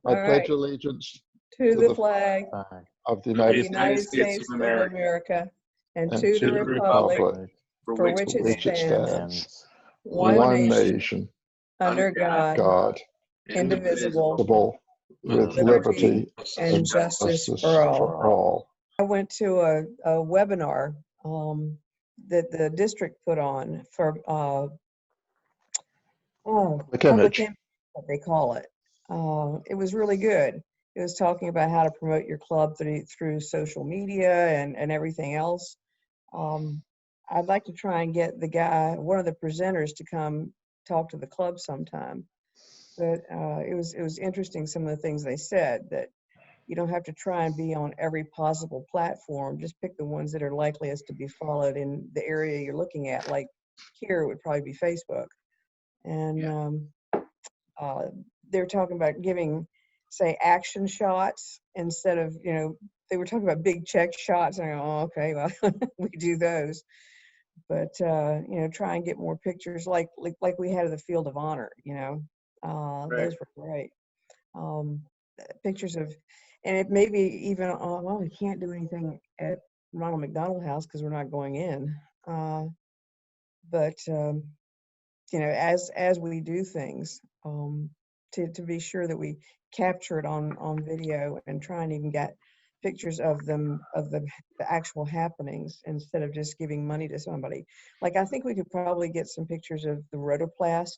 I All pledge right. allegiance To to the the flag flag of the of the United United States States of America and and to to the the republic republic for for which it which it stands, stands, one one nation, nation, under God, God, indivisible, indivisible, with liberty liberty and and justice justice for all. for all. I went to a webinar that the district put on for Public public image. image, what they call it. It was really good. It was talking about how to promote your club through social media and everything else. I'd like to try and get one of the presenters, to come talk to the club sometime. But it was interesting, some of the things they said, that you don't have to try and be on every possible platform. Just pick the ones that are likeliest to be followed in the area you're looking at. Like here, it would probably be Facebook. And they're talking about giving, say, action shots instead of, they were talking about big check shots. And I go, oh, okay, well, we do those. But, try and get more pictures like we had of the Field of Honor, Right. Those were great. Pictures of, and it maybe even, well, we can't do anything at Ronald McDonald House because we're not going in. But as we do things, to be sure that we capture it on video and try and even get pictures of the actual happenings instead of just giving money to somebody. Like, I think we could probably get some pictures of the rotoplast.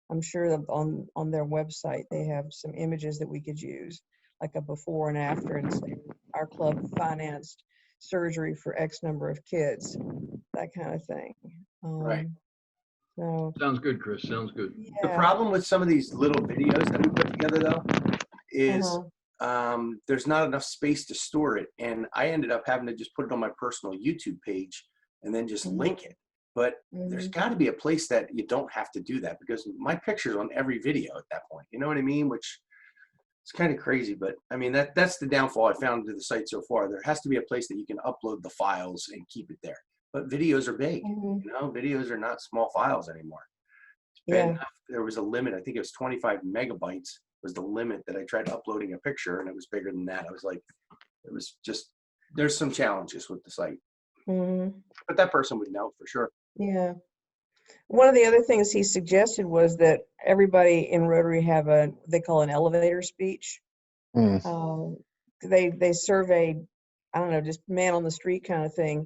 I'm sure that on their website they have some images that we could use, like a before and after, and say our club financed surgery for X number of kids, that kind of thing. Right. So, Sounds good, Chris. Sounds good. The yeah. problem with some of these little videos that we put together, though, is there's not enough space to store it. And I ended up having to just put it on my personal YouTube page and then just link it. But there's got to be a place that you don't have to do that, because my picture's on every video at that point. You know what I mean? Which is kind of crazy. But I mean, that's the downfall I found to the site so far. There has to be a place that you can upload the files and keep it there. But videos are big. Videos are not small files anymore. There was a limit. I think it was 25 megabytes was the limit that I tried uploading a picture, and it was bigger than that. I was like, it was just, there's some challenges with the site. But that person would know for sure. Yeah. One of the other things he suggested was that everybody in Rotary have they call an elevator speech. They surveyed, I don't know, just man on the street kind of thing.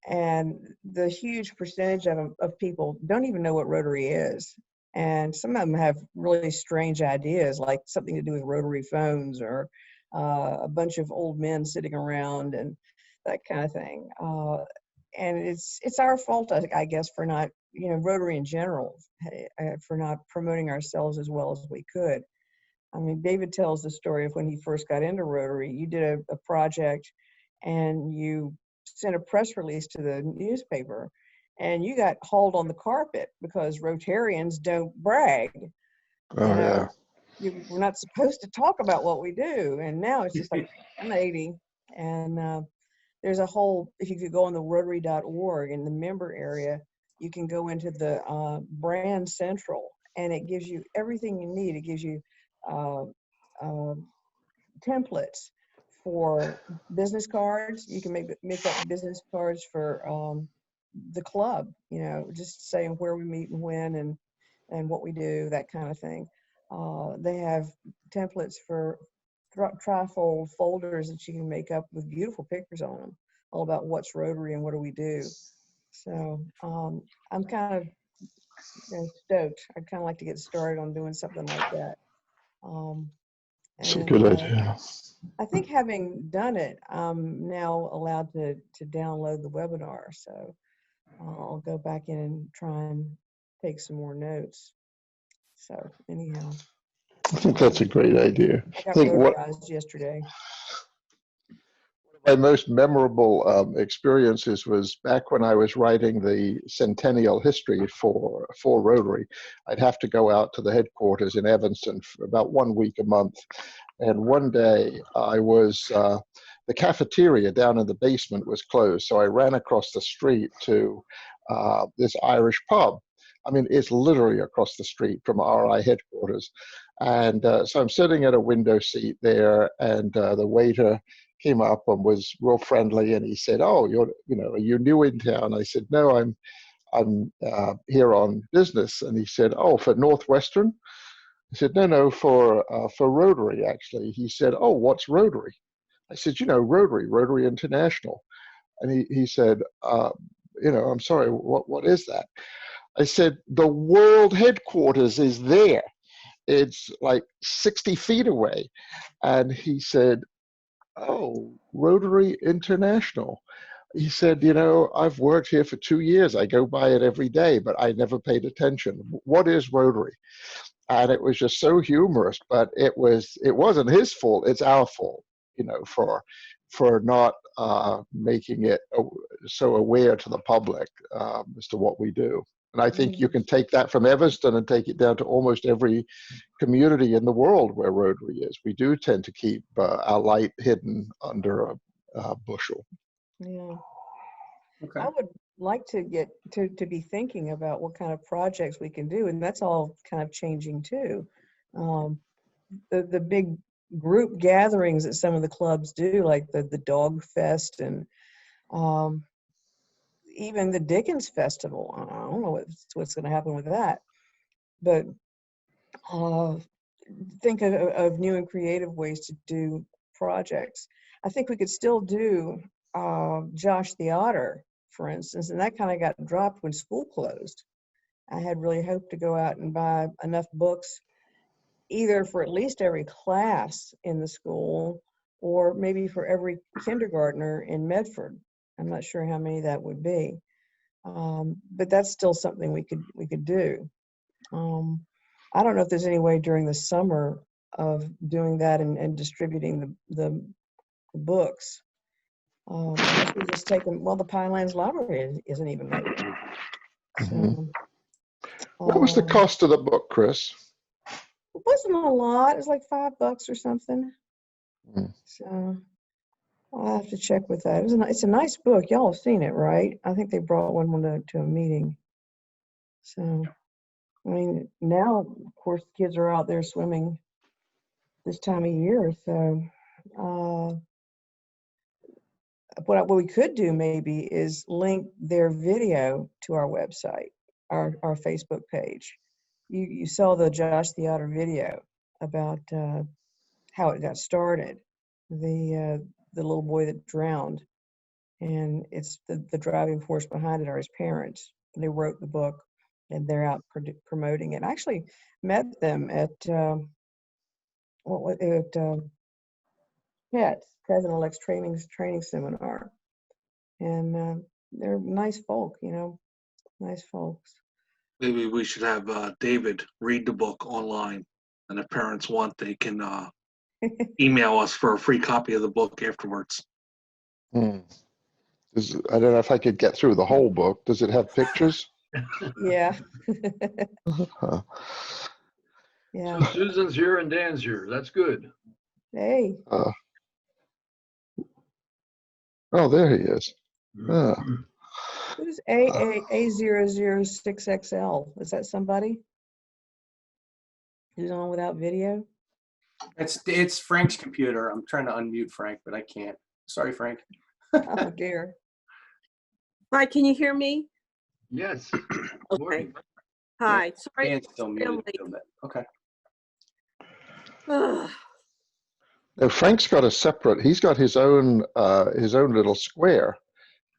And the huge percentage of people don't even know what Rotary is. And some of them have really strange ideas, like something to do with rotary phones, or a bunch of old men sitting around and that kind of thing. And it's our fault, I guess, for not, Rotary in general, for not promoting ourselves as well as we could. I mean, David tells the story of when he first got into Rotary. You did a project and you sent a press release to the newspaper, and you got hauled on the carpet because Rotarians don't brag. Yeah. We're not supposed to talk about what we do. And now it's just like 180. And there's a whole, if you could go on the Rotary.org in the member area, you can go into the brand central, and it gives you everything you need. It gives you templates for business cards. You can make up business cards for the club, just saying where we meet and when and what we do, that kind of thing. They have templates for trifold folders that you can make up with beautiful pictures on them, all about what's Rotary and what do we do. So I'm kind of stoked. I'd kind of like to get started on doing something like that. It's a good idea. I think having done it, I'm now allowed to download the webinar. So I'll go back in and try and take some more notes. So anyhow. I think that's a great idea. I got rotarized yesterday. My most memorable experiences was back when I was writing the centennial history for Rotary. I'd have to go out to the headquarters in Evanston for about 1 week a month. And one day I was, the cafeteria down in the basement was closed. So I ran across the street to this Irish pub. I mean, it's literally across the street from RI headquarters. And so I'm sitting at a window seat there, and the waiter came up and was real friendly, and he said, "Oh, are you new in town?" I said, "No, I'm here on business." And he said, "Oh, for Northwestern?" I said, "No, for Rotary, actually." He said, "Oh, what's Rotary?" I said, Rotary International." And he said, "I'm sorry, what is that?" I said, "The world headquarters is there. It's like 60 feet away." And he said, "Oh, Rotary International." He said, "I've worked here for 2 years. I go by it every day, but I never paid attention. What is Rotary?" And it was just so humorous, but it wasn't his fault. It's our fault, for not making it so aware to the public as to what we do. And I think you can take that from Evanston and take it down to almost every community in the world where Rotary is. We do tend to keep our light hidden under a bushel. Yeah. Okay. I would like to get to be thinking about what kind of projects we can do, and that's all kind of changing too. The big group gatherings that some of the clubs do, like the Dog Fest and even the Dickens Festival. I don't know what's going to happen with that, but think of new and creative ways to do projects. I think we could still do Josh the Otter, for instance, and that kind of got dropped when school closed. I had really hoped to go out and buy enough books, either for at least every class in the school, or maybe for every kindergartner in Medford. I'm not sure how many that would be, but that's still something we could do. I don't know if there's any way during the summer of doing that and distributing the books. Unless we just take them. Well, the Pinelands Library isn't even open. So, What was the cost of the book, Chris? it wasn't a lot. It was like $5 or something. Mm. So I'll have to check with that. It's a nice book. Y'all have seen it, right? I think they brought one to a meeting. So, I mean, now, of course, kids are out there swimming this time of year. So what we could do maybe is link their video to our website, our Facebook page. You saw the Josh the Otter video about how it got started, the little boy that drowned, and it's the driving force behind it are his parents. They wrote the book, and they're out promoting it. I actually met them at PETS, President-elect's training seminar, and they're nice folk, nice folks. Maybe we should have David read the book online, and if parents want, they can email us for a free copy of the book afterwards. I don't know if I could get through the whole book. Does it have pictures? Yeah. Yeah. So Susan's here and Dan's here. That's good. Hey. Oh, there he is. Who's A006XL? Is that somebody who's on without video? It's Frank's computer. I'm trying to unmute Frank, but I can't. Sorry, Frank. Oh dear. Hi, can you hear me? Yes. Okay. Hi. Sorry. Dan's still muted a little bit. Okay. No, Frank's got a separate. He's got his own little square.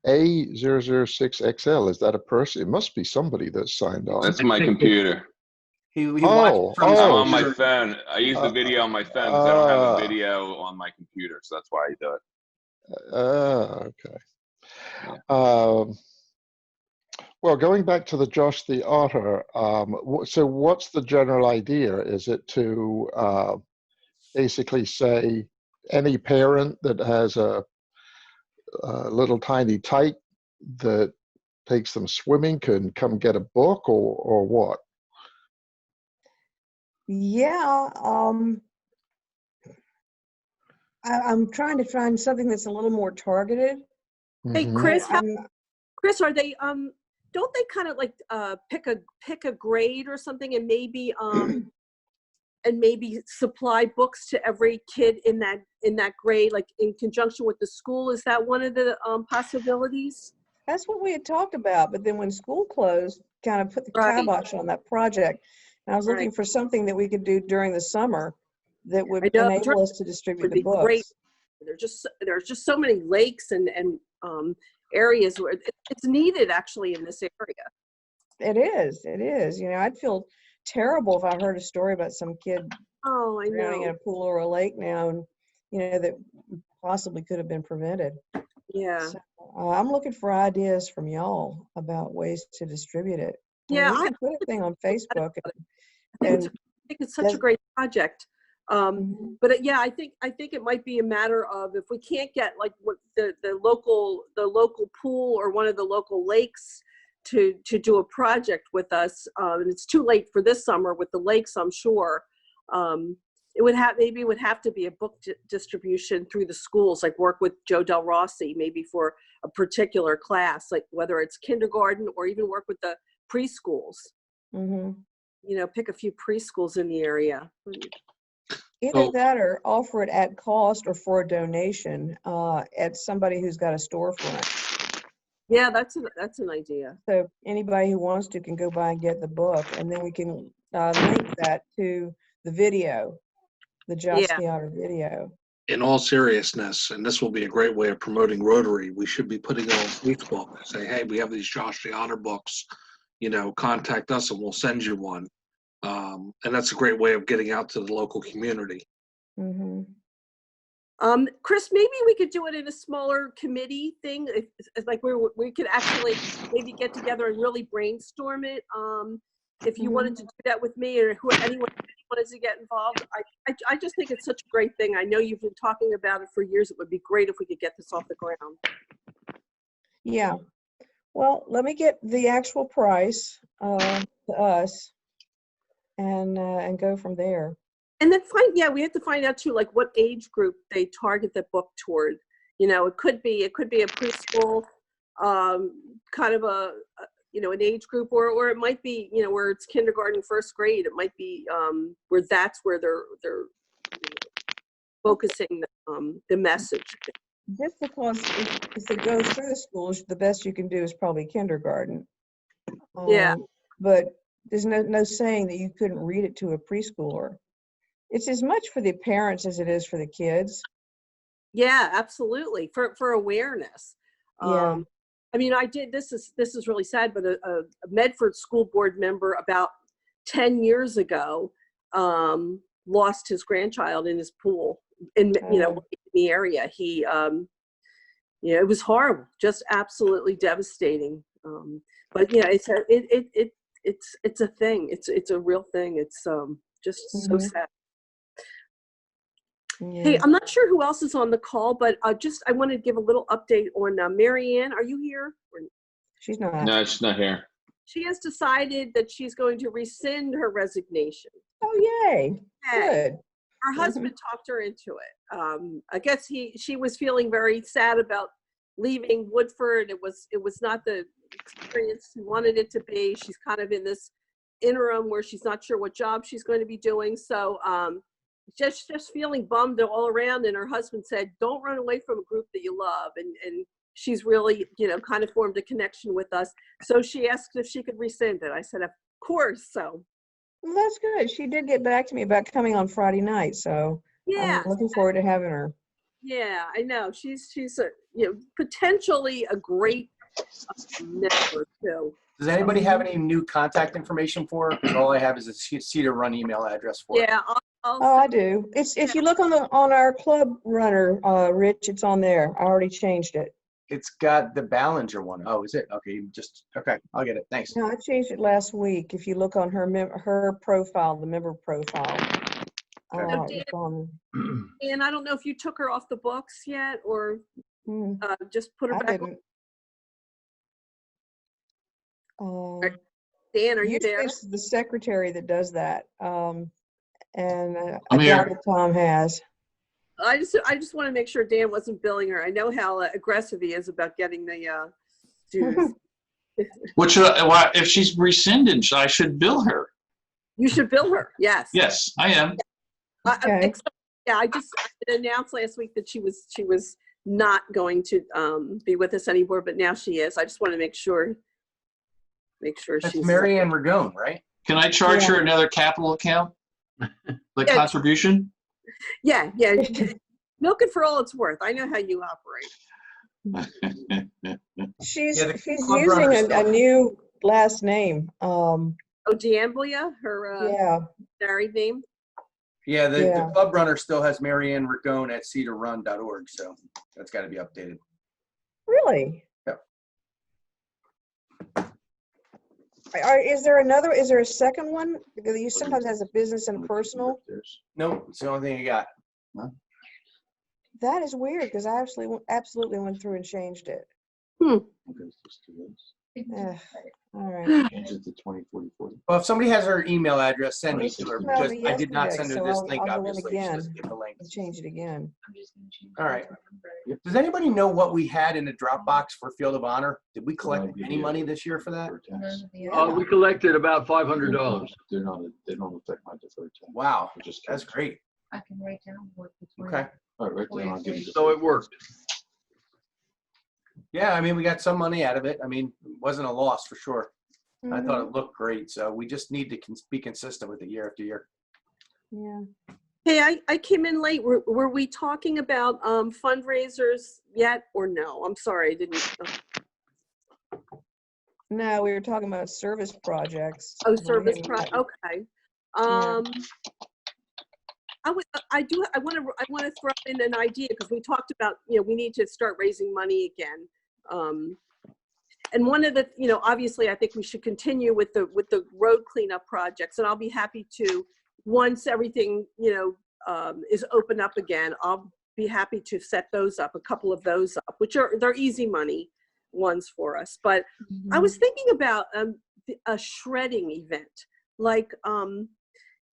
A006XL. Is that a person? It must be somebody that's signed on. That's my computer. He watched from I'm on my phone. I use the video on my phone because I don't have a video on my computer, so that's why I do it. Okay. Yeah. Well, going back to the Josh the Otter, so what's the general idea? Is it to basically say any parent that has a little tiny tyke that takes them swimming can come get a book, or what? Yeah, I'm trying to find something that's a little more targeted. Hey, Chris, Chris, are they don't they kind of like pick a grade or something, and maybe and maybe supply books to every kid in that grade, like in conjunction with the school. Is that one of the possibilities? That's what we had talked about, but then when school closed, kind of put the Right. kibosh on that project. And I was looking Right. for something that we could do during the summer that would I know, enable us to distribute would the be great. books. There's just so many lakes and areas where it's needed actually in this area. It is. You know, I'd feel terrible if I heard a story about some kid Oh, I drowning in know. a pool or a lake now, and you know that possibly could have been prevented. Yeah. So, I'm looking for ideas from y'all about ways to distribute it. I mean, Yeah. we I can put a thing on Facebook, think and it's such a great project. Mhm. But yeah, I think it might be a matter of, if we can't get like what the local pool or one of the local lakes to do a project with us, and it's too late for this summer with the lakes, I'm sure. It would have to be a book distribution through the schools, like work with Joe Del Rossi, maybe for a particular class, like whether it's kindergarten or even work with the preschools. Mhm. You know, pick a few preschools in the area. Either that or offer it at cost or for a donation at somebody who's got a storefront. Yeah, that's an idea. So anybody who wants to can go by and get the book, and then we can link that to the video, the Josh Yeah. Theater video. In all seriousness, and this will be a great way of promoting Rotary, we should be putting it on Facebook. Say, hey, we have these Josh the Honor books, you know, contact us and we'll send you one. And that's a great way of getting out to the local community. Mm-hmm. Chris, maybe we could do it in a smaller committee thing. If like we could actually maybe get together and really brainstorm it. If you wanted to do that with me, or anyone wanted to get involved, I just think it's such a great thing. I know you've been talking about it for years. It would be great if we could get this off the ground. Yeah. Well, let me get the actual price to us and go from there. And then we have to find out too, like what age group they target the book toward. You know, it could be a preschool, kind of an age group, or it might be, where it's kindergarten, first grade. It might be where that's where they're focusing the message. Just because if it goes through the schools, the best you can do is probably kindergarten. Yeah. But there's no saying that you couldn't read it to a preschooler. It's as much for the parents as it is for the kids. Yeah, absolutely. For awareness. Yeah. I mean, this is really sad, but a Medford school board member about 10 years ago lost his grandchild in his pool in the area. He it was horrible, just absolutely devastating. But it's a thing. It's a real thing. It's just so sad. Yeah. Hey, I'm not sure who else is on the call, but I want to give a little update on Mary Ann. Are you here? She's not. No, she's not here. She has decided that she's going to rescind her resignation. Oh, yay. Good. Her husband talked her into it. I guess she was feeling very sad about leaving Woodford. It was not the experience she wanted it to be. She's kind of in this interim where she's not sure what job she's going to be doing. So just feeling bummed all around. And her husband said, don't run away from a group that you love. And she's really, kind of formed a connection with us. So she asked if she could rescind it. I said, of course. So. Well, that's good. She did get back to me about coming on Friday night. So yeah, I'm looking forward to having her. Yeah, I know. She's potentially a great network too. Does anybody have any new contact information for her? Because all I have is a Cedar Run email address for her. Yeah, I do. It's if you look on our club runner, Rich, it's on there. I already changed it. It's got the Ballinger one. Oh, is it? Okay, okay. I'll get it. Thanks. No, I changed it last week. If you look on her profile, the member profile. And I don't know if you took her off the books yet, or just put her back. Dan, are you there? It's the secretary that does that, and I'm I here. doubt that Tom has. I just want to make sure Dan wasn't billing her. I know how aggressive he is about getting the dues. If she's rescinded, I should bill her. You should bill her. Yes. Yes, I am. Okay. Yeah, I announced last week that she was not going to be with us anymore, but now she is. I just want to make sure That's she's. Mary Ann Ragone, right? Can I charge Yeah. her another capital account? Like Yeah. contribution? Yeah. Milk it for all it's worth. I know how you operate. She's Yeah, the she's club runner's using a still- new last name. Oh, D'Amblia, her Yeah. married name. Yeah, the Yeah. club runner still has Mary Ann Ragone at cedarrun.org, so that's got to be updated. Really? Yep. Is there a second one? Because you sometimes has a business and a personal. Nope, it's the only thing you got. That is weird because I absolutely went through and changed it. Ugh, all right. Well, if somebody has her email address, send me She to her emailed because me I did not send her yesterday, this so link, I'll go in obviously. She again. doesn't get the link. I'll change it again. All right. Does anybody know what we had in the Dropbox for Field of Honor? Did we collect any money this year for that? We collected about $500. They don't affect my deferred tax. Wow, It just that's comes- great. I can write down what the. Okay. All right, right there, I'll give you. So it worked. Yeah, I mean, we got some money out of it. I mean, it wasn't a loss for sure. I thought Mhm. it looked great, so we just need to be consistent with it year after year. Yeah. Hey, I came in late. Were we talking about fundraisers yet or no? I'm sorry, I didn't. No, we were talking about service projects. Oh, service okay. I want to throw in an idea because we talked about, we need to start raising money again. And one of the, obviously I think we should continue with the road cleanup projects, and I'll be happy to, once everything, is open up again, I'll be happy to set those up, a couple of those up, they're easy money ones for us. But I was thinking about a shredding event, like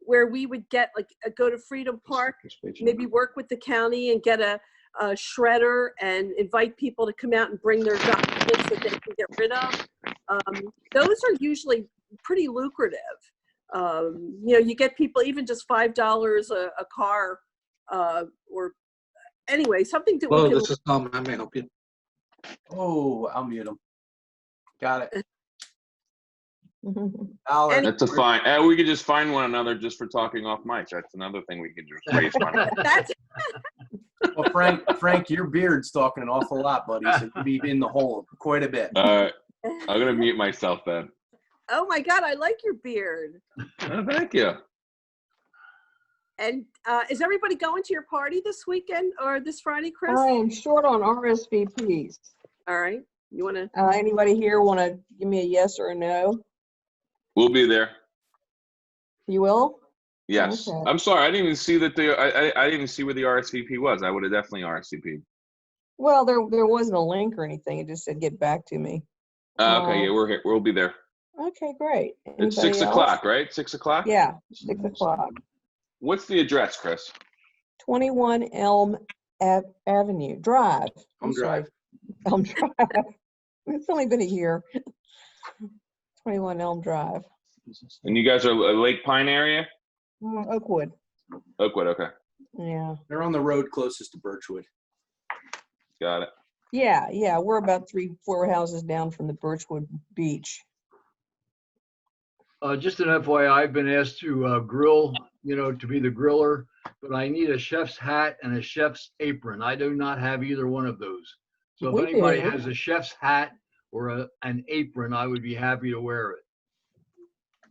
where we would get go to Freedom Park, maybe work with the county and get a shredder and invite people to come out and bring their documents that they can get rid of. Those are usually pretty lucrative. You get people even just $5 a car, or anyway, something that Hello, we can. this is Tom. I may help you. Oh, I'll mute them. Got it. That's a fine. We could just find one another just for talking off mic. That's another thing we could just raise money. That's Well, Frank, your beard's talking an awful lot, buddy. So you'd be in the hole quite a bit. I'm gonna mute myself then. Oh my God, I like your beard. Oh, thank you. And is everybody going to your party this weekend or this Friday, Chris? I am short on RSVPs. All right. You want to? Anybody here want to give me a yes or a no? We'll be there. You will? Yes. Okay. I'm sorry. I didn't even see that I didn't even see where the RSVP was. I would have definitely RSVP'd. Well, there wasn't a link or anything. It just said get back to me. Okay. Yeah, we're here. We'll be there. Okay, great. It's 6 Anybody else? o'clock, right? 6 o'clock? Yeah, 6 o'clock. What's the address, Chris? 21 Elm Avenue Drive. Elm Drive. Elm Drive. It's only been a year. 21 Elm Drive. And you guys are Lake Pine area? Oakwood. Oakwood, okay. Yeah. They're on the road closest to Birchwood. Got it. Yeah. We're about 3-4 houses down from the Birchwood Beach. Just an FYI, I've been asked to grill, to be the griller, but I need a chef's hat and a chef's apron. I do not have either one of those. So if We anybody do. has a chef's hat or an apron, I would be happy to wear it.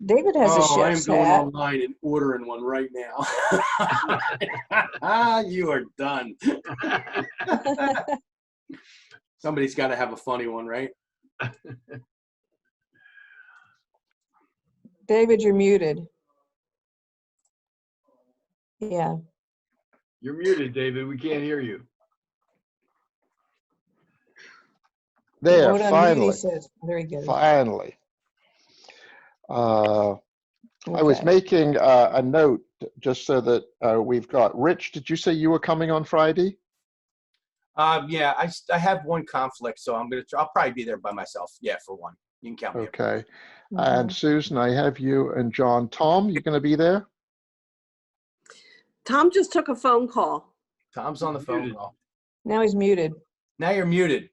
David has a I am chef's going hat. online and ordering one right now. You are done. Somebody's got to have a funny one, right? David, you're muted. Yeah. You're muted, David. We can't hear you. There, Vote on mute, he finally, says. There he goes. finally. I was Okay. making a note just so that we've got, Rich, did you say you were coming on Friday? Yeah, I have one conflict, so I'll probably be there by myself. Yeah, for one. You can count me. Okay. And Susan, I have you and John. Tom, you going to be there? Tom just took a phone call. Tom's on the phone Muted. call. Now he's muted. Now you're muted.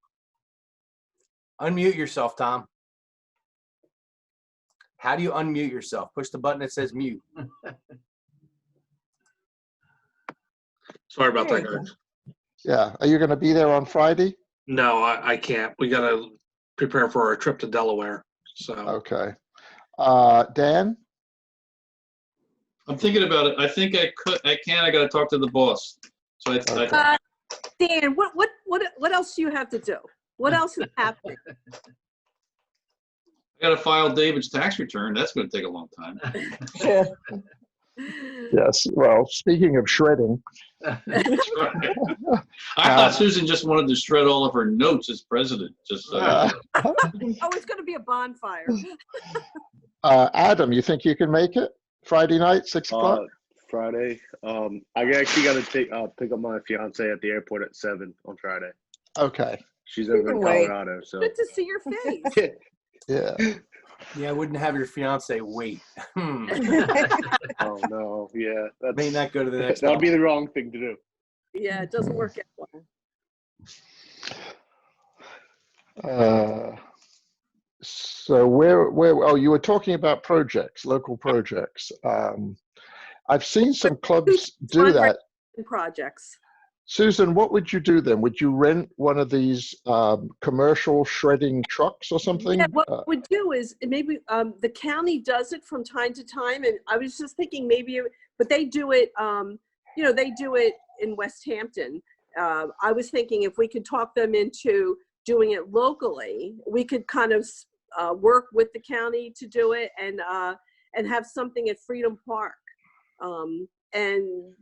Unmute yourself, Tom. How do you unmute yourself? Push the button that says mute. Sorry about There that, you guys. Yeah. Are you going to be there on Friday? No, I can't. We got to prepare for our trip to Delaware. So Okay. Dan? I'm thinking about it. I think I can. I got to talk to the boss. So Okay. Dan, what else do you have to do? What else is happening? I got to file David's tax return. That's going to take a long time. Yes. Well, speaking of shredding, I thought Susan just wanted to shred all of her notes as president. Just Oh, it's going to be a bonfire. Adam, you think you can make it Friday night, 6 o'clock? Friday. I actually got to pick up my fiance at the airport at 7 on Friday. Okay. She's over in Wait. Colorado, so. Good to see your face. Yeah. Yeah, I wouldn't have your fiance wait. Oh no, yeah, that May not go to the next That would be level. the wrong thing to do. Yeah, it doesn't work out well. So where, oh, you were talking about projects, local projects. I've seen some clubs do that. Projects. Susan, what would you do then? Would you rent one of these commercial shredding trucks or something? Yeah, what we do is maybe the county does it from time to time, and I was just thinking maybe, but they do it, they do it in West Hampton. I was thinking if we could talk them into doing it locally, we could kind of work with the county to do it and have something at Freedom Park. And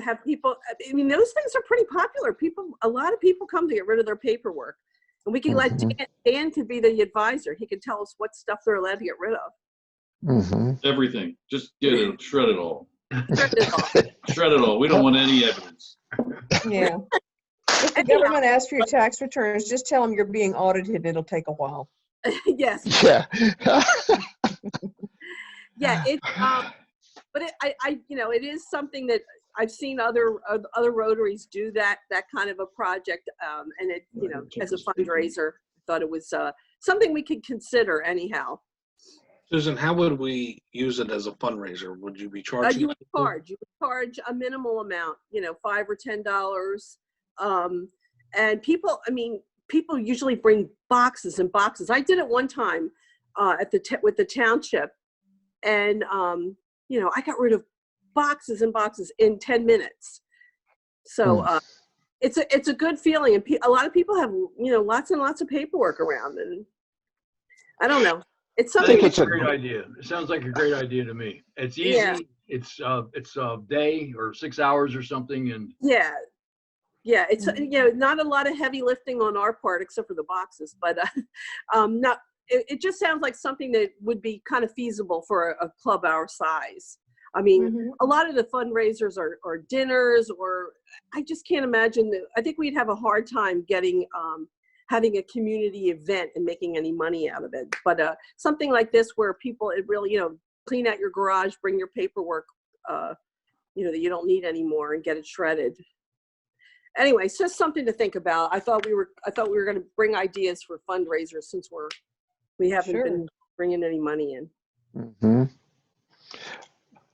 have people, I mean, those things are pretty popular. A lot of people come to get rid of their paperwork, and we can let Dan could be the advisor. He could tell us what stuff they're allowed to get rid of. Everything. Just get it, shred it all. Shred it all. Shred it all. We don't want any evidence. Yeah. If the government asks for your tax returns, just tell them you're being audited. It'll take a while. Yes. Yeah. Yeah. It. But it is something that I've seen other Rotaries do that kind of a project, and it, as a fundraiser, thought it was something we could consider anyhow. Susan, how would we use it as a fundraiser? Would you be charging? You would charge a minimal amount, $5 or $10. And people usually bring boxes and boxes. I did it one time with the township, and I got rid of boxes and boxes in 10 minutes. So it's a good feeling, and a lot of people have lots and lots of paperwork around, and I don't know. It's something. I think it's a great idea. It sounds like a great idea to me. It's easy. Yeah. It's a day or 6 hours or something, and Yeah, it's not a lot of heavy lifting on our part except for the boxes, but not. It just sounds like something that would be kind of feasible for a club our size. I mean, a lot of the fundraisers are dinners, or I just can't imagine that. I think we'd have a hard time getting having a community event and making any money out of it. But something like this where people, it really, clean out your garage, bring your paperwork, that you don't need anymore, and get it shredded. Anyway, it's just something to think about. I thought we were going to bring ideas for fundraisers since we haven't been bringing any money in.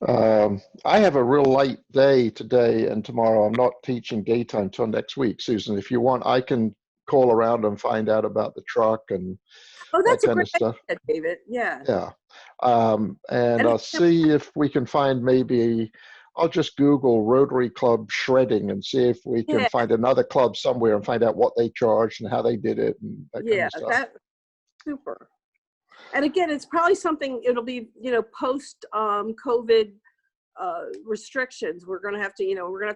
I have a real light day today and tomorrow. I'm not teaching daytime until next week. Susan, if you want, I can call around and find out about the truck and that's that a kind of great stuff. idea, David. Yeah. Yeah. And I'll see if we can find I'll just Google Rotary Club shredding and see if we can find another club somewhere and find out what they charged and how they did it and that kind of stuff. That's super. And again, it's probably something, it'll be, post COVID restrictions. We're going to have to,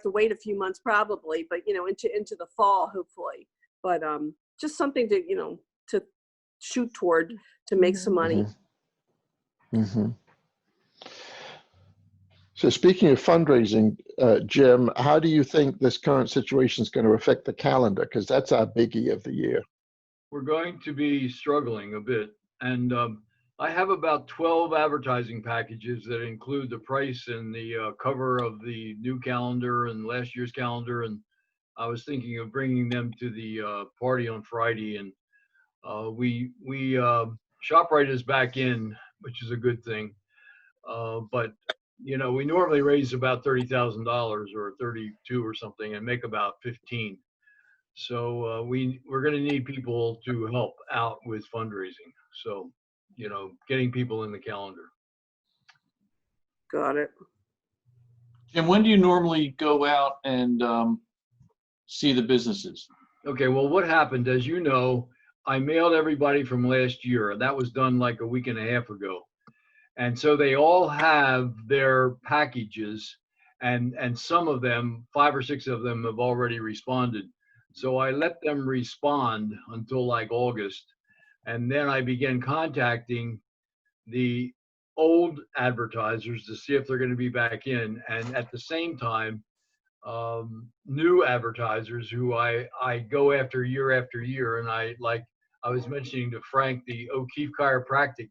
wait a few months probably, but, into the fall, hopefully. But just something to, to shoot toward to make some money. So speaking of fundraising, Jim, how do you think this current situation is going to affect the calendar? Because that's our biggie of the year. we're going to be struggling a bit. And I have about 12 advertising packages that include the price and the cover of the new calendar and last year's calendar. And I was thinking of bringing them to the party on Friday. And ShopRite is back in, which is a good thing. But you know, we normally raise about $30,000 or 32 or something and make about 15. So we're going to need people to help out with fundraising. So, you know, getting people in the calendar. Got it. Jim, when do you normally go out and see the businesses? Okay, well, what happened, as you know, I mailed everybody from last year. That was done like a week and a half ago. And so they all have their packages, and some of them, 5 or 6 of them, have already responded. So I let them respond until like August, and then I began contacting the old advertisers to see if they're going to be back in, and at the same time, new advertisers who I go after year, and I was mentioning to Frank, the O'Keefe Chiropractic.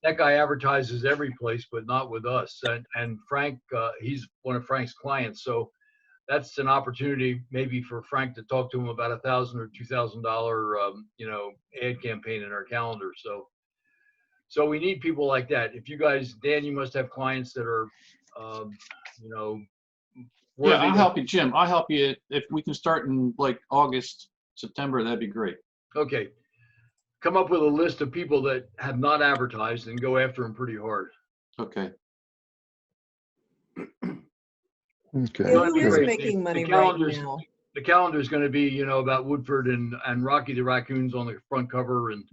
That guy advertises every place, but not with us. And Frank, he's one of Frank's clients, so that's an opportunity maybe for Frank to talk to him about $1,000 or $2,000, you know, ad campaign in our calendar. So we need people like that. If you guys, Dan, you must have clients that are, you know. Yeah, I'll help you, Jim. I'll help you. If we can start in like August, September, that'd be great. Okay. Come up with a list of people that have not advertised and go after them pretty hard. Okay. Okay. Who is making money right now? The calendar is going to be, you know, about Woodford and Rocky the Raccoons on the front cover, and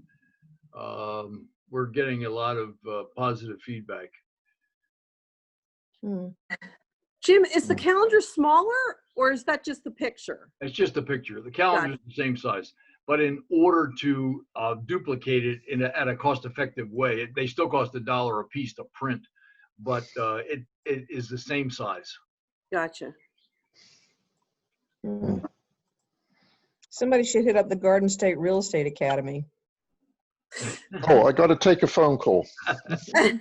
we're getting a lot of positive feedback. Jim, is the calendar smaller, or is that just the picture? It's just a picture. The calendar is the same size, but in order to duplicate it at a cost-effective way, they still cost $1 a piece to print, but it is the same size. Gotcha. Somebody should hit up the Garden State Real Estate Academy. Oh, I got to take a phone call. I'm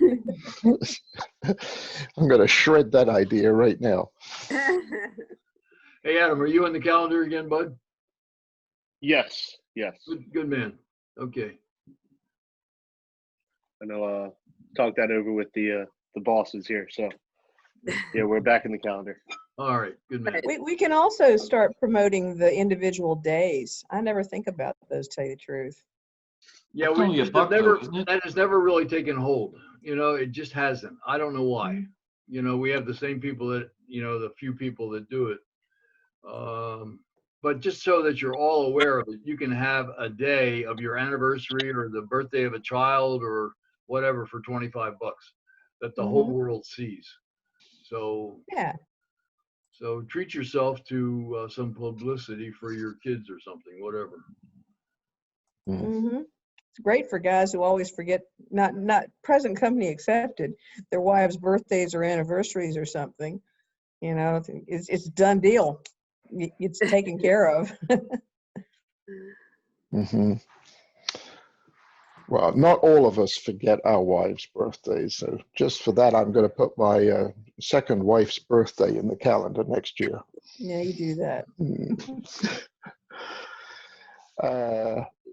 going to shred that idea right now. Hey, Adam, are you on the calendar again, bud? Yes. Good man. Okay. I know. Talk that over with the bosses here. So yeah, we're back in the calendar. All right. Good man. We can also start promoting the individual days. I never think about those, to tell you the truth. Yeah, that has never really taken hold. You know, it just hasn't. I don't know why. You know, we have the same people that, you know, the few people that do it. But just so that you're all aware of it, you can have a day of your anniversary or the birthday of a child or whatever for $25 that the whole world sees. So yeah. So treat yourself to some publicity for your kids or something, whatever. It's great for guys who always forget, not present company accepted, their wives' birthdays or anniversaries or something. You know, it's a done deal. It's taken care of. Well, not all of us forget our wives' birthdays. So just for that, I'm going to put my second wife's birthday in the calendar next year. Yeah, you do that.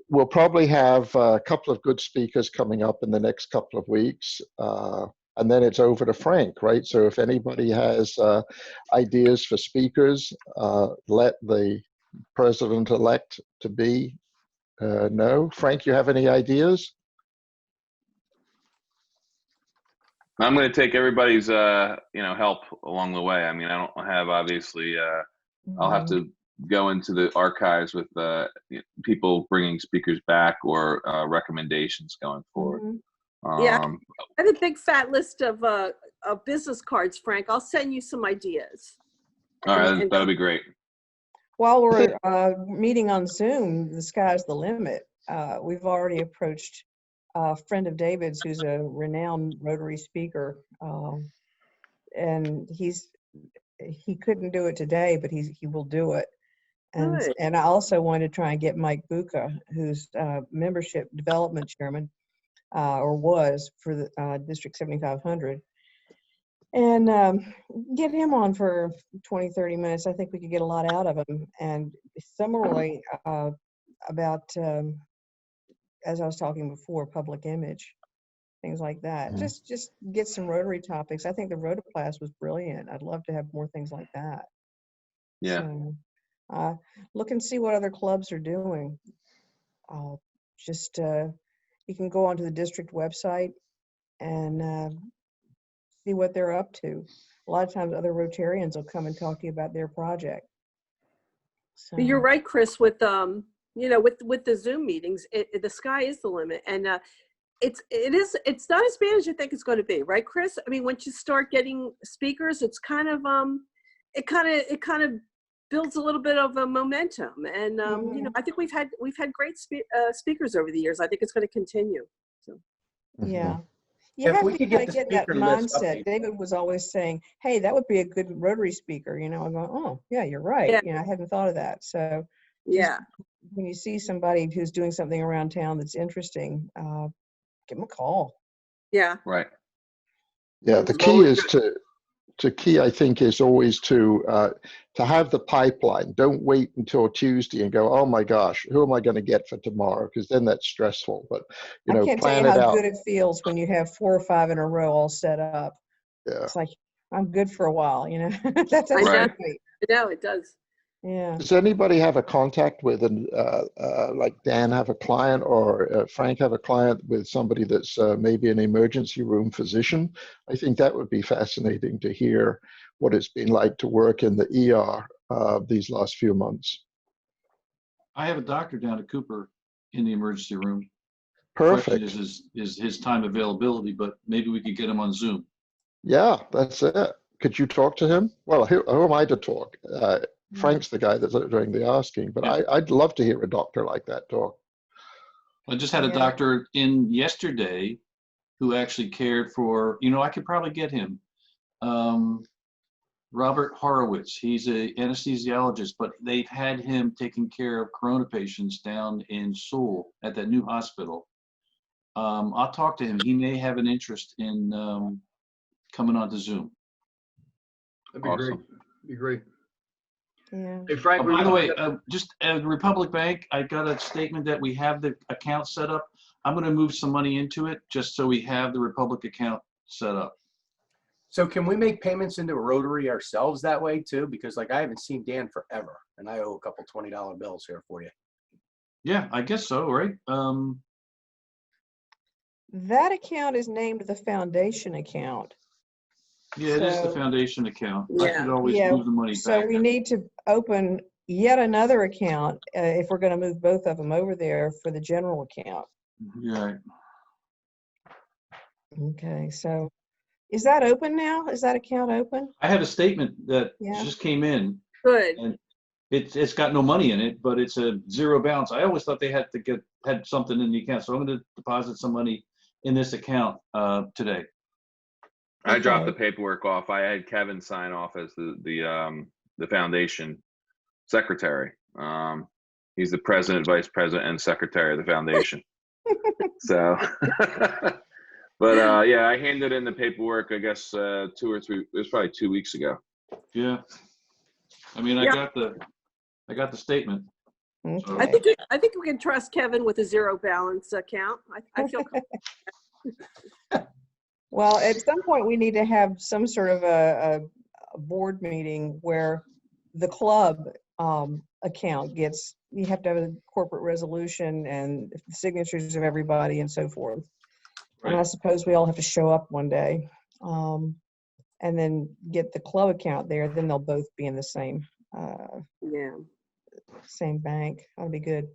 We'll probably have a couple of good speakers coming up in the next couple of weeks. And then it's over to Frank, right? So if anybody has ideas for speakers, let the president-elect to be know. Frank, you have any ideas? I'm going to take everybody's, help along the way. I mean, I don't have, obviously, I'll have to go into the archives with people bringing speakers back or recommendations going forward. Yeah, I have a big fat list of business cards, Frank. I'll send you some ideas. All right, that'll be great. While we're meeting on Zoom, the sky's the limit. We've already approached a friend of David's who's a renowned Rotary speaker, and he couldn't do it today, but he will do it. And I also wanted to try and get Mike Buca, who's membership development chairman, or was for the District 7500. And get him on for 20, 30 minutes. I think we could get a lot out of him. And similarly, about, as I was talking before, public image, things like that. Mhm. Just get some Rotary topics. I think the Rotoclass was brilliant. I'd love to have more things like that. Yeah. So look and see what other clubs are doing. Just you can go onto the district website and see what they're up to. A lot of times other Rotarians will come and talk to you about their project. So But you're right, Chris, with you know, with the Zoom meetings, the sky is the limit. And it's not as bad as you think it's going to be, right, Chris? I mean, once you start getting speakers, it's kind of it kind of builds a little bit of a momentum. And you know, I think we've had great speakers over the years. I think it's going to continue. So yeah. You If have we to could kind get of the get in that speaker list mindset. updated. David was always saying, hey, that would be a good Rotary speaker. You know, I'm going, oh, yeah, you're right. Yeah. You know, I hadn't thought of that. So yeah, when you see somebody who's doing something around town that's interesting, give them a call. yeah. Right. Yeah, the It's key always is to I think is always to have the pipeline. Don't wait until Tuesday and go, oh my gosh, who am I going to get for tomorrow? Because then that's stressful. But I can't tell plan you it how out. good it feels when you have 4 or 5 in a row all set up. Yeah. It's like, I'm good for a while, you know. That's I know. Right. great. I know it does. Yeah. Does anybody have a contact with, like Dan have a client or Frank have a client with somebody that's maybe an emergency room physician? I think that would be fascinating to hear what it's been like to work in the ER these last few months. I have a doctor down at Cooper in the emergency room. Perfect. Question is his time availability, but maybe we could get him on Zoom. Yeah, that's it. Could you talk to him? Well, who am I to talk? Frank's the guy that's doing the asking, but Yeah. I'd love to hear a doctor like that talk. I just had a Yeah. doctor in yesterday who actually cared for, you know, I could probably get him. Robert Horowitz, he's a anesthesiologist, but they've had him taking care of corona patients down in Seoul at that new hospital. I'll talk to him. He may have an interest in coming onto Zoom. That'd be Awesome. great. Be great. Yeah. Hey, Frank, By the way, just at Republic Bank, I got a statement that we have the account set up. I'm going to move some money into it just so we have the Republic account set up. So can we make payments into a Rotary ourselves that way too? Because like I haven't seen Dan forever and I owe a couple $20 bills here for you. Yeah, I guess so, right? That account is named the foundation account. Yeah, it is the So- foundation account. I Yeah. could always Yeah, move the money So back. we need to open yet another account if we're going to move both of them over there for the general account. Yeah. Okay, so is that open now? Is that account open? I had a statement that Yeah. just came in, Good. and it's got no money in it, but it's a zero balance. I always thought they had something in the account, so I'm going to deposit some money in this account today. I dropped the Okay. paperwork off. I had Kevin sign off as the foundation secretary. He's the president, vice president, and secretary of the foundation. So, but yeah, I handed in the paperwork. I guess 2 or 3. It was probably 2 weeks ago. Yeah. I mean, Yeah. I got the statement. Okay. I think we can trust Kevin with a zero balance account. I feel Well, at some point, we need to have some sort of a board meeting where the club account gets, you have to have a corporate resolution and signatures of everybody and so forth. And I suppose we all have to show up one day and then get the club account there. Then they'll both be in the same yeah. same bank. That'll be good.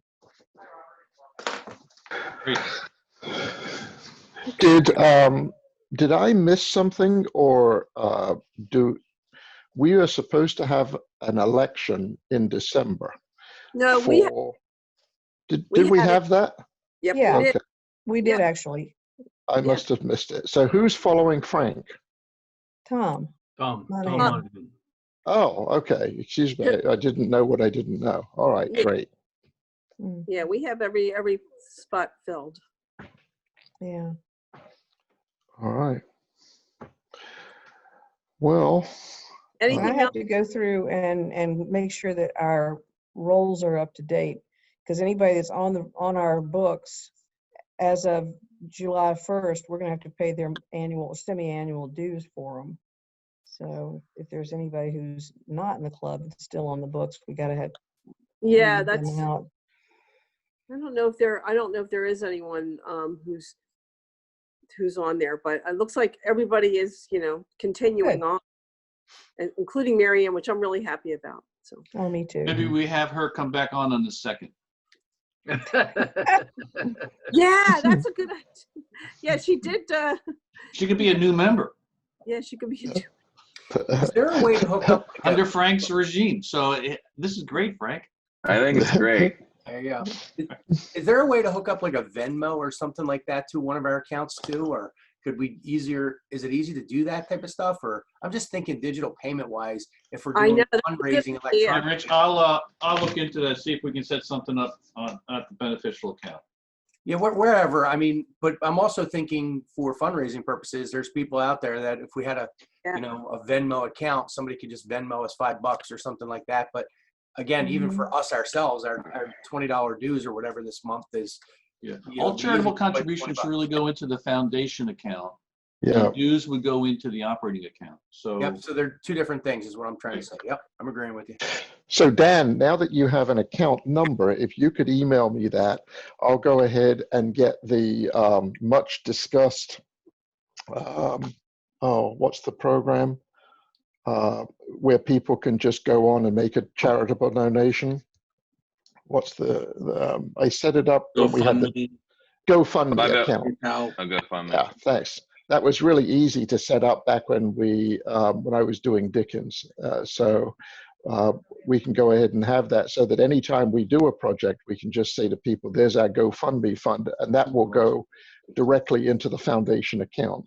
Great. Did I miss something, or we are supposed to have an election in December? No, Did we we had it. have that? Yep, Yeah. we did. Okay, We did actually. I must have missed it. So who's following Frank? Tom. Tom Monahan. Monahan. Oh, okay. Excuse me. I didn't know what I didn't know. All right, Yeah. great. Mm. Yeah, we have every spot filled. Yeah. All right. Well, I Anything have else? to go through and make sure that our rolls are up to date, because anybody that's on our books as of July 1st, we're gonna have to pay their semi-annual dues for them. So if there's anybody who's not in the club that's still on the books, we gotta have Yeah, weed them that's, out. I don't know if there is anyone who's on there, but it looks like everybody is, continuing Good. on, and including Marianne, which I'm really happy about. So Oh, me too. Maybe we have her come back on the second. yeah, that's a good idea. Yeah, she did. She could be a new member Yeah, she could be. Is there a way to hook up? like under a- Frank's regime. So this is great, Frank. I think it's great. There you go. Is there a way to hook up like a Venmo or something like that to one of our accounts too? Or could we is it easy to do that type of stuff? Or I'm just thinking digital payment wise, if we're I doing know, that's a good fundraising idea. All right, electronic. Rich, I'll look into that, see if we can set something up at the beneficial account. Yeah, wherever. I mean, but I'm also thinking for fundraising purposes, there's people out there that if we had a Yeah. a Venmo account, somebody could just Venmo us $5 or something like that. But again, even for us ourselves, our $20 dues or whatever this month is. Yeah. you know, All charitable easy to put contributions $20. really go into the foundation account. yeah. And dues would go into the operating account. So Yep. So they're two different things, is what I'm trying to say. Yep, I'm agreeing with you. So Dan, now that you have an account number, if you could email me that, I'll go ahead and get the much discussed, what's the program? Where people can just go on and make a charitable donation. What's I set it up when we had the GoFundMe Bye, account. I'll go find me. Yeah, thanks. That was really easy to set up back when when I was doing Dickens. So we can go ahead and have that so that anytime we do a project, we can just say to people, there's our GoFundMe fund, and that will go directly into the foundation account.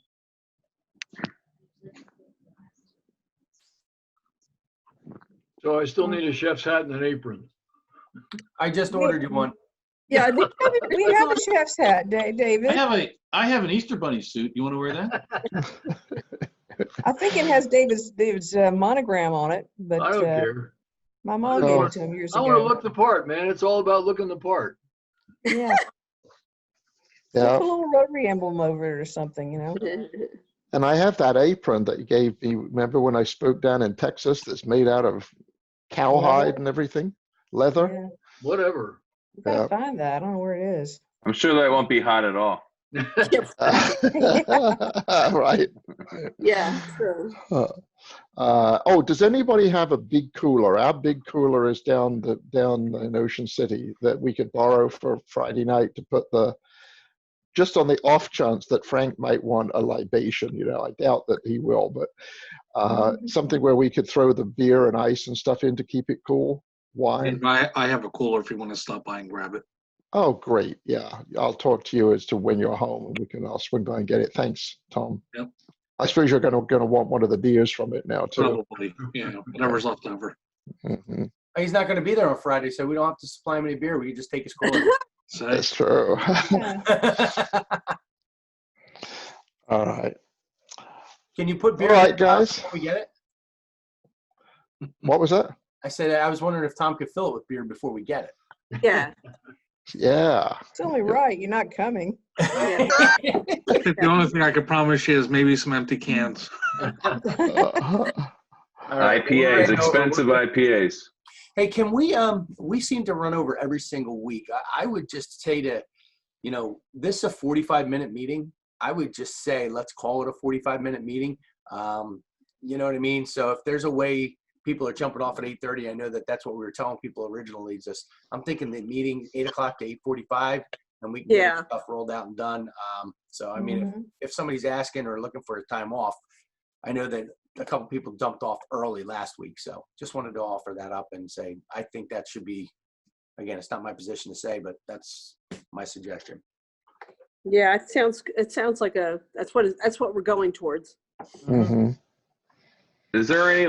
So I still need a chef's hat and an apron. I just ordered you one. Yeah, We have a chef's hat, David. I have an Easter bunny suit. You want to wear that? I think it has David's monogram on it, but I don't care. my mom Oh. gave it to him years I want to ago. look the part, man. It's all about looking the part. Yeah. Yeah. Put a little Rotary emblem over it or something, And I have that apron that you gave me. Remember when I spoke down in Texas that's made out of cowhide and everything? Leather? Yeah. Whatever. You gotta find that. I don't know where it is. I'm sure that won't be hot at all. Right. Yeah, true. Does anybody have a big cooler? Our big cooler is down in Ocean City that we could borrow for Friday night to put just on the off chance that Frank might want a libation. I doubt that he will, but something where we could throw the beer and ice and stuff in to keep it cool. Wine. And I have a cooler if you want to stop by and grab it. Oh, great. Yeah. I'll talk to you as to when you're home and I'll swing by and get it. Thanks, Tom. Yep. I suppose you're going to want one of the beers from it now too. Probably, whatever's left over. Mm-hmm. He's not going to be there on Friday, so we don't have to supply him any beer. We can just take his cooler. So, That's true. All right. Can you put beer? All right, in the box guys. before we get it? What was that? I said I was wondering if Tom could fill it with beer before we get Yeah. Yeah. It's only right. You're not coming. Yeah. it. the only thing I could promise you is maybe some empty cans. All right, we're IPAs, running over. expensive IPAs. Hey, can we seem to run over every single week. I would just say this is a 45-minute meeting. I would just say, let's call it a 45-minute meeting. You know what I mean? So if there's a way people are jumping off at 8:30, I know that's what we were telling people originally. I'm thinking the meeting 8 o'clock to 8:45, and we can get stuff rolled out and done. So I mean, if somebody's asking or looking for a time off, I know that a couple people jumped off early last week, so just wanted to offer that up and say I think that should be. Again, it's not my position to say, but that's my suggestion. Yeah, it sounds like that's what we're going towards. Mm-hmm. Is there any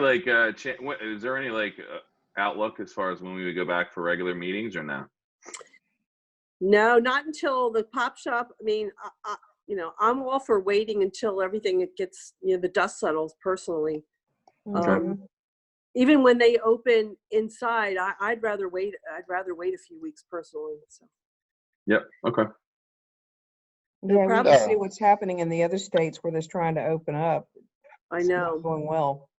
outlook as far as when we would go back for regular meetings or no? No, not until the pop shop. I mean, you know, I'm all for waiting until everything gets, you know, the dust settles personally. Even when they open inside, I'd rather wait. I'd rather wait a few weeks personally. So. Yep. Okay. Yeah, we probably- can see what's happening in the other states where they're trying to open up. I It's not know. going well.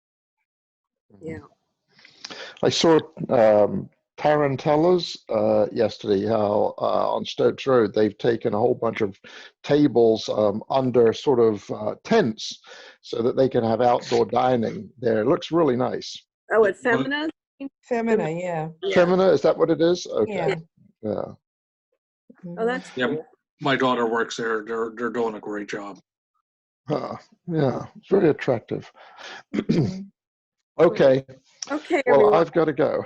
Yeah. I saw Tarantellas yesterday, how on Stokes Road they've taken a whole bunch of tables under sort of tents so that they can have outdoor dining there. It looks really nice. Oh, at Femina? Femina, yeah. Femina, is that what it is? Okay. Yeah. Yeah. Oh, that's Yeah, cool. my daughter works there. They're doing a great job. Yeah, it's very attractive. Mhm. Okay, Okay, well, everyone. I've got to go.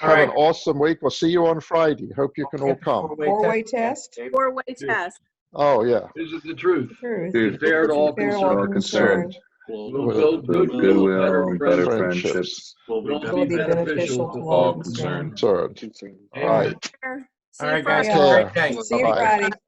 All Have an right. awesome week. We'll see you on Friday. Hope you can all come. Four-way test? Four-way test. Oh, yeah. This is the truth. Truth. Be fair to all Fair to all concerned. concerned. We'll Well, build Build goodwill, goodwill and better friendships. friendships. Will be Will better. Will be beneficial beneficial to to all all concerned. concerned. Concerned. All right. See All you right, guys. Friday. Have a Care. great day. See you Bye-bye. Friday.